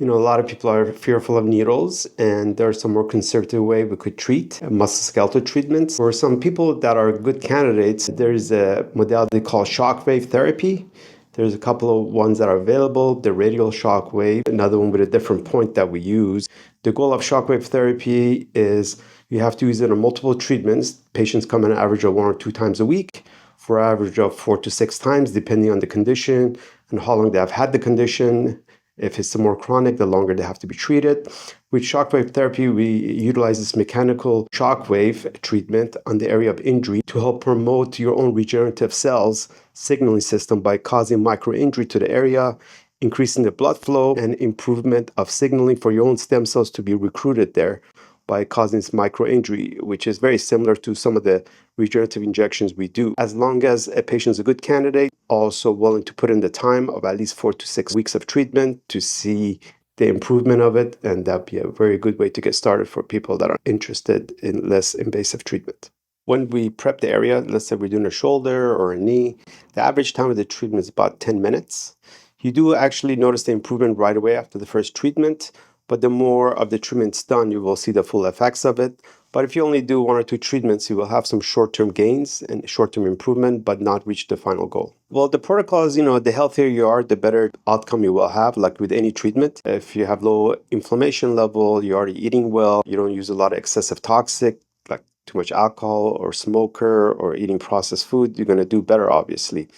A lot of people are fearful of needles, and there's some more conservative way we could treat musculoskeletal treatments. For some people that are good candidates, there's a modality called Shockwave Therapy. There's a couple of ones that are available. The radial shockwave, another one with a different point that we use. The goal of shockwave therapy is you have to use it on multiple treatments. Patients come in an average of 1 or 2 times a week for an average of 4 to 6 times, depending on the condition and how long they have had the condition. If it's more chronic, the longer they have to be treated. With shockwave therapy, we utilize this mechanical shockwave treatment on the area of injury to help promote your own regenerative cells signaling system by causing micro-injury to the area, increasing the blood flow, and improvement of signaling for your own stem cells to be recruited there by causing this micro-injury, which is very similar to some of the regenerative injections we do. As long as a patient is a good candidate, also willing to put in the time of at least 4 to 6 weeks of treatment to see the improvement of it, and that'd be a very good way to get started for people that are interested in less invasive treatment. When we prep the area, let's say we're doing a shoulder or a knee, the average time of the treatment is about 10 minutes. You do actually notice the improvement right away after the first treatment, but the more of the treatment's done, you will see the full effects of it. But if you only do 1 or 2 treatments, you will have some short-term gains and short-term improvement, but not reach the final goal. Well, the protocol is, the healthier you are, the better outcome you will have, like with any treatment. If you have low inflammation level, you're already eating well, you don't use a lot of excessive toxic, like too much alcohol or smoker or eating processed food, you're going to do better, obviously.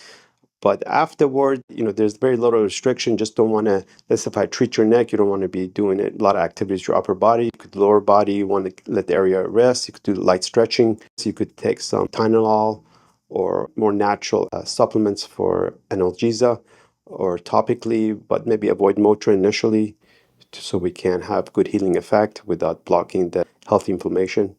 But afterward, there's very little restriction. Just don't want to, let's say if I treat your neck, you don't want to be doing a lot of activities to your upper body. You could lower body, you want to let the area rest. You could do light stretching. So you could take some Tylenol or more natural supplements for analgesia or topically, but maybe avoid Motrin initially so we can have good healing effect without blocking the healthy inflammation.